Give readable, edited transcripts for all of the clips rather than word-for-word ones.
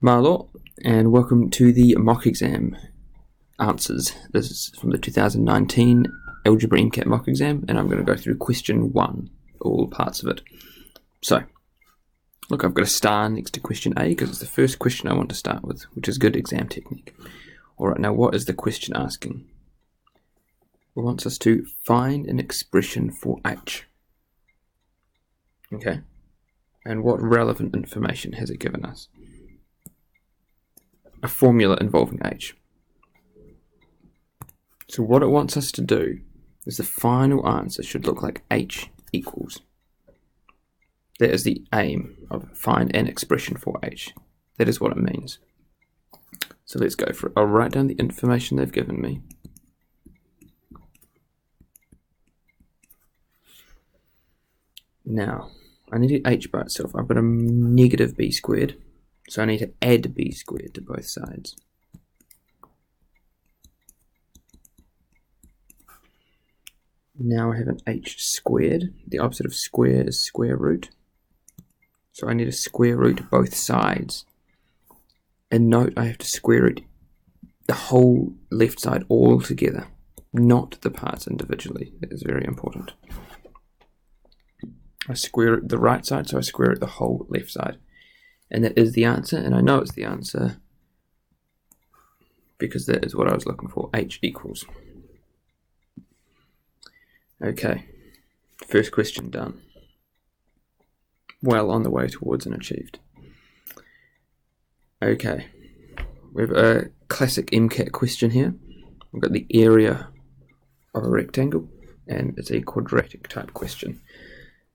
Marlo, and welcome to the mock exam answers. This is from the 2019 Algebra MCAT mock exam, and I'm going to go through question 1, all parts of it. So, look, I've got a star next to question A because it's the first question I want to start with, which is good exam technique. Alright, now what is the question asking? It wants us to find an expression for H. Okay, and what relevant information has it given us? A formula involving H. So what it wants us to do is the final answer should look like H equals. That is the aim of find an expression for H. That is what it means. So let's go for it. I'll write down the information they've given me. Now, I need H by itself. I've got a negative b squared. So I need to add b squared to both sides. Now I have an h squared. The opposite of square is square root. So I need to square root both sides. And note I have to square root the whole left side all together, not the parts individually. That is very important. I square root the right side, so I square root the whole left side. And that is the answer, and I know it's the answer because that is what I was looking for, H equals. Okay, first question done. Well on the way towards and achieved. Okay, we have a classic MCAT question here. We've got the area of a rectangle, and it's a quadratic type question.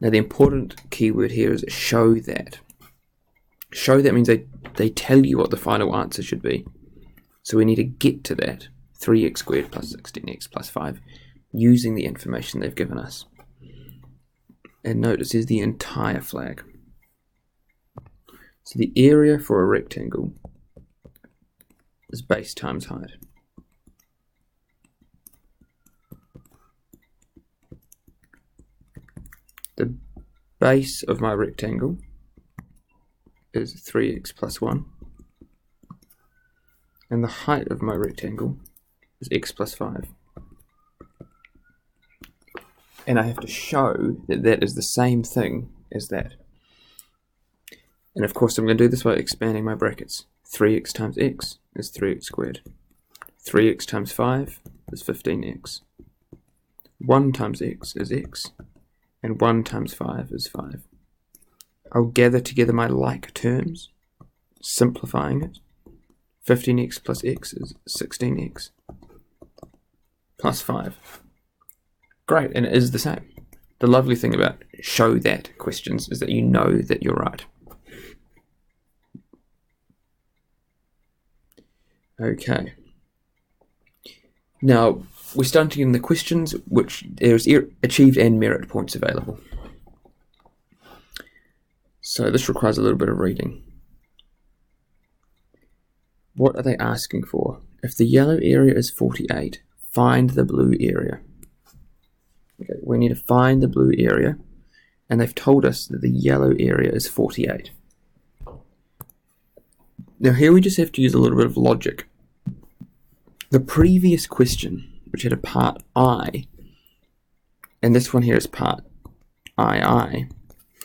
Now the important keyword here is show that. Show that means they tell you what the final answer should be. So we need to get to that, 3x squared plus 16x plus 5, using the information they've given us. And notice is the entire flag. So the area for a rectangle is base times height. The base of my rectangle is 3x plus 1, and the height of my rectangle is x plus 5. And I have to show that that is the same thing as that. And of course I'm going to do this by expanding my brackets. 3x times x is 3x squared. 3x times 5 is 15x. 1 times x is x, and 1 times 5 is 5. I'll gather together my like terms, simplifying it. 15x plus x is 16x plus 5. Great, and it is the same. The lovely thing about show that questions is that you know that you're right. Okay. Now, we're starting in the questions which there's achieved and merit points available. So this requires a little bit of reading. What are they asking for? If the yellow area is 48, find the blue area. Okay, we need to find the blue area, and they've told us that the yellow area is 48. Now here we just have to use a little bit of logic. The previous question, which had a part I, and this one here is part II,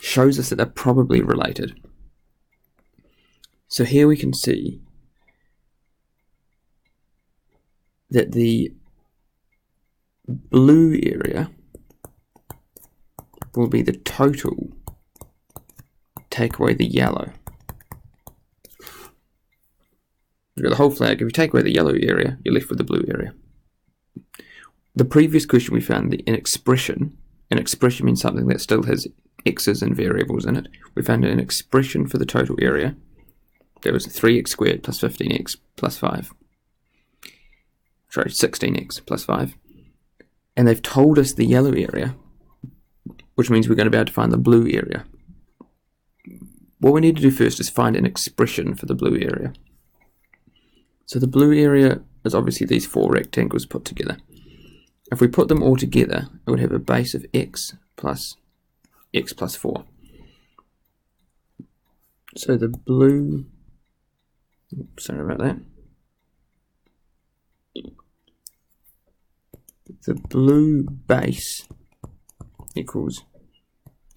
shows us that they're probably related. So here we can see that the blue area will be the total, take away the yellow. You've got the whole flag. If you take away the yellow area, you're left with the blue area. The previous question we found an expression. An expression means something that still has x's and variables in it. We found an expression for the total area. That was 3x squared plus 15x plus 5. Sorry, 16x plus 5. And they've told us the yellow area, which means we're going to be able to find the blue area. What we need to do first is find an expression for the blue area. So the blue area is obviously these 4 rectangles put together. If we put them all together, it would have a base of x plus 4. So the blue Sorry about that. The blue base equals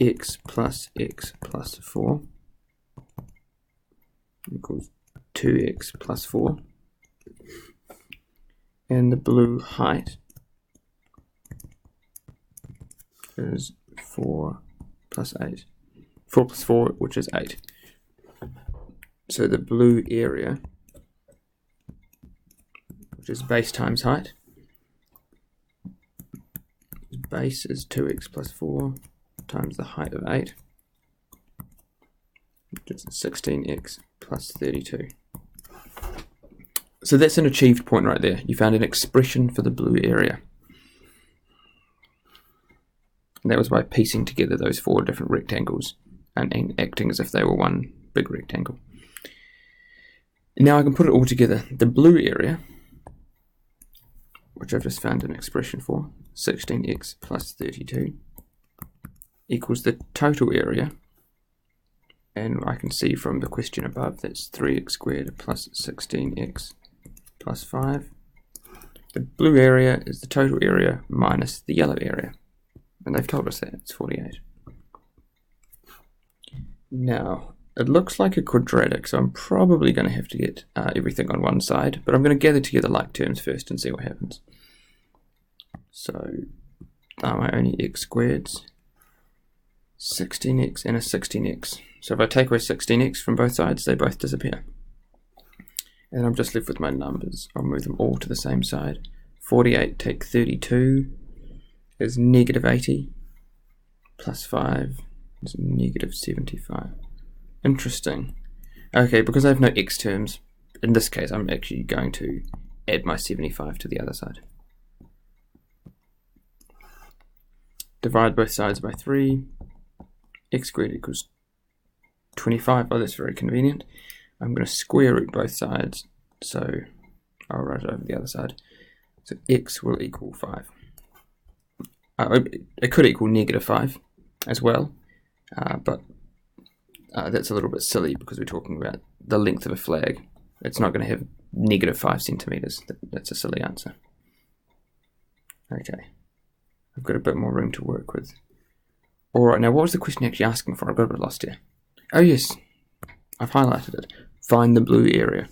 x plus 4 equals 2x plus 4. And the blue height is 4 plus 8. 4 plus 4, which is 8. So the blue area, which is base times height, base is 2x plus 4 times the height of 8, which is 16x plus 32. So that's an achieved point right there. You found an expression for the blue area. And that was by piecing together those 4 different rectangles and acting as if they were one big rectangle. Now I can put it all together. The blue area, which I've just found an expression for, 16x plus 32, equals the total area, and I can see from the question above that's 3x squared plus 16x plus 5. The blue area is the total area minus the yellow area, and they've told us that it's 48. Now it looks like a quadratic, so I'm probably going to have to get everything on one side, but I'm going to gather together like terms first and see what happens. So are my only x squareds? 16x and a 16x. So if I take away 16x from both sides, they both disappear. And I'm just left with my numbers. I'll move them all to the same side. 48 take 32 is negative 80, plus 5 is negative 75. Interesting. Okay, because I have no x terms, in this case I'm actually going to add my 75 to the other side. Divide both sides by 3. X squared equals 25. Oh, that's very convenient. I'm going to square root both sides, so I'll write it over the other side. So x will equal 5. It could equal negative 5 as well, but that's a little bit silly because we're talking about the length of a flag. It's not going to have negative 5 centimeters. That's a silly answer. Okay, I've got a bit more room to work with. Alright, now what was the question actually asking for? I got a bit lost here. Oh yes, I've highlighted it. Find the blue area.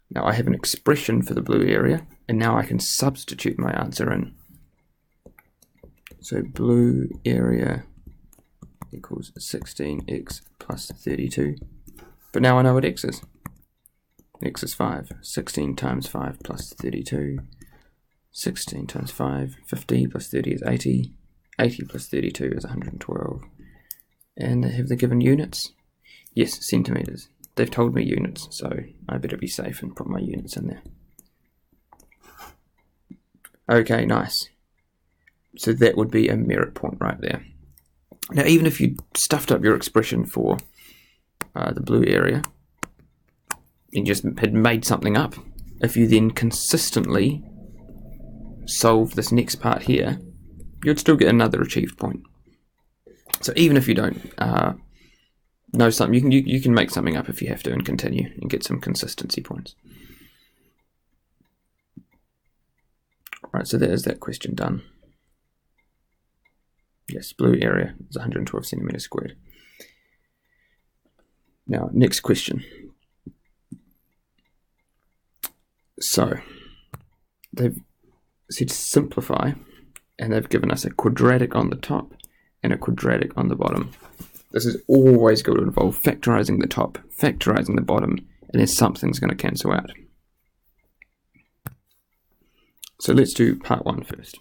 Now I have an expression for the blue area, and now I can substitute my answer in. So blue area equals 16x plus 32. But now I know what x is. X is 5. 16 times 5 plus 32. 16 times 5, 50 plus 30 is 80. 80 plus 32 is 112. And have they given units? Yes, centimeters. They've told me units, so I better be safe and put my units in there. Okay, nice. So that would be a merit point right there. Now, even if you stuffed up your expression for the blue area, you just had made something up, if you then consistently solve this next part here, you'd still get another achieved point. So even if you don't know something, you can make something up if you have to and continue and get some consistency points. Alright, so that is that question done. Yes, blue area is 112 centimeters squared. Now, next question. So, they've said simplify, and they've given us a quadratic on the top and a quadratic on the bottom. This is always going to involve factorizing the top, factorizing the bottom, and then something's going to cancel out. So let's do part 1 first.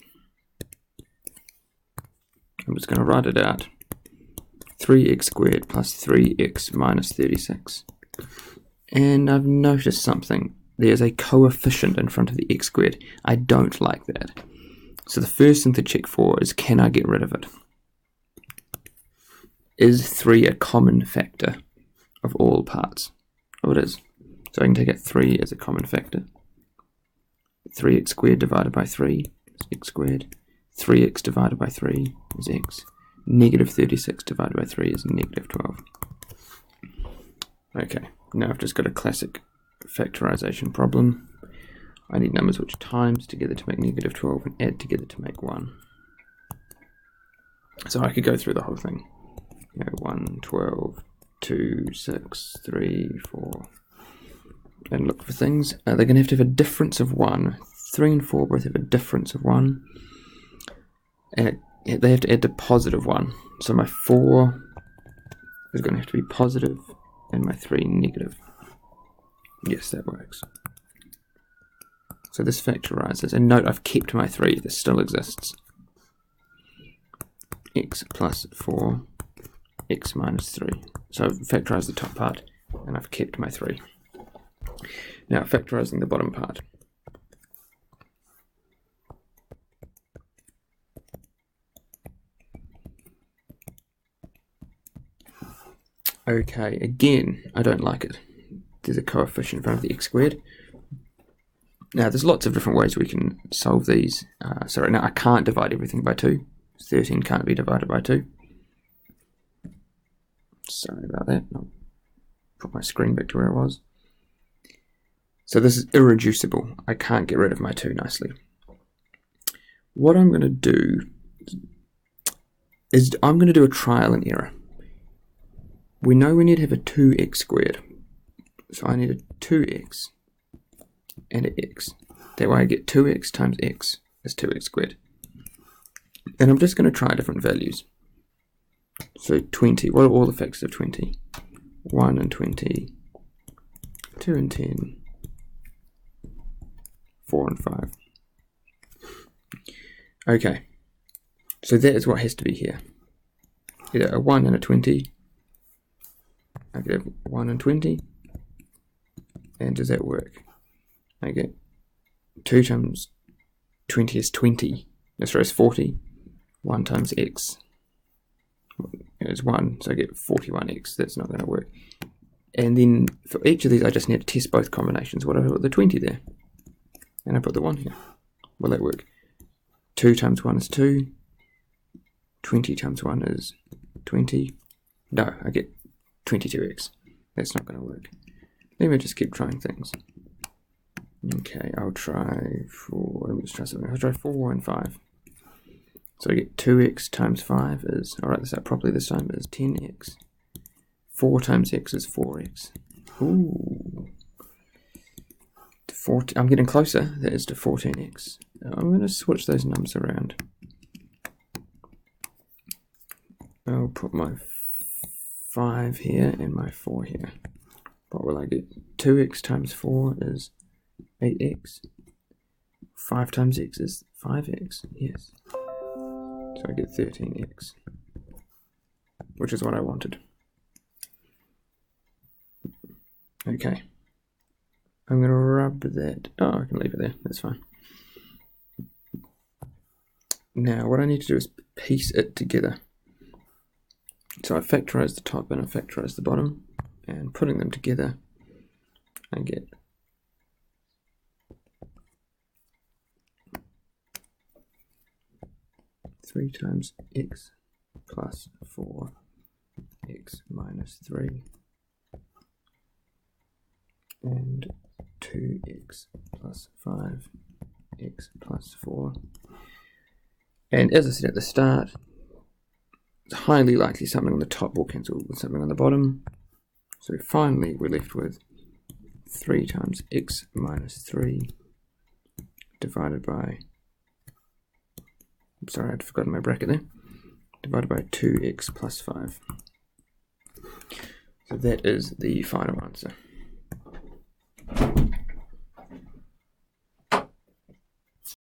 I'm just going to write it out. 3x squared plus 3x minus 36. And I've noticed something. There's a coefficient in front of the x squared. I don't like that. So the first thing to check for is, can I get rid of it? Is 3 a common factor of all parts? Oh, it is. So I can take out 3 as a common factor. 3x squared divided by 3 is x squared. 3x divided by 3 is x. Negative 36 divided by 3 is negative 12. Okay, now I've just got a classic factorization problem. I need numbers which times together to make negative 12 and add together to make 1. So I could go through the whole thing. 1, 12, 2, 6, 3, 4, and look for things. They're going to have a difference of 1. 3 and 4 both have a difference of 1. And they have to add to positive 1. So my 4 is going to have to be positive and my 3 negative. Yes, that works. So this factorizes. And note, I've kept my 3. This still exists. X plus 4, x minus 3. So I've factorized the top part, and I've kept my 3. Now factorizing the bottom part. Okay, again, I don't like it. There's a coefficient in front of the x squared. Now there's lots of different ways we can solve these. Sorry, now I can't divide everything by 2. 13 can't be divided by 2. Sorry about that. I'll put my screen back to where it was. So this is irreducible. I can't get rid of my 2 nicely. What I'm going to do is I'm going to do a trial and error. We know we need to have a 2x squared. So I need a 2x and an x. That way I get 2x times x is 2x squared. And I'm just going to try different values. So 20, what are all the factors of 20? 1 and 20, 2 and 10, 4 and 5. Okay, so that is what has to be here. Either a 1 and a 20. I could have 1 and 20. And does that work? I get 2 times 20 is 20. That's right, it's 40. 1 times x is 1, so I get 41x. That's not going to work. And then for each of these, I just need to test both combinations. What if I put the 20 there? And I put the 1 here. Will that work? 2 times 1 is 2. 20 times 1 is 20. No, I get 22x. That's not going to work. Let me just keep trying things. Okay, I'll try 4. Let me just try something. I'll try 4 and 5. So I get 2x times 5 is, I'll write this out properly this time, is 10x. 4 times x is 4x. Ooh. I'm getting closer, that is to 14x. I'm going to switch those numbers around. I'll put my 5 here and my 4 here. What will I get? 2x times 4 is 8x. 5 times x is 5x, yes. So I get 13x, which is what I wanted. Okay. I'm going to rub that. Oh, I can leave it there. That's fine. Now, what I need to do is piece it together. So I factorize the top and I factorize the bottom. And putting them together, I get 3 times x plus 4 x minus 3 and 2x plus 5 x plus 4. And as I said at the start, it's highly likely something on the top will cancel with something on the bottom. So finally we're left with 3 times x minus 3 divided by, I'm sorry, I'd forgotten my bracket there, divided by 2x plus 5. So that is the final answer.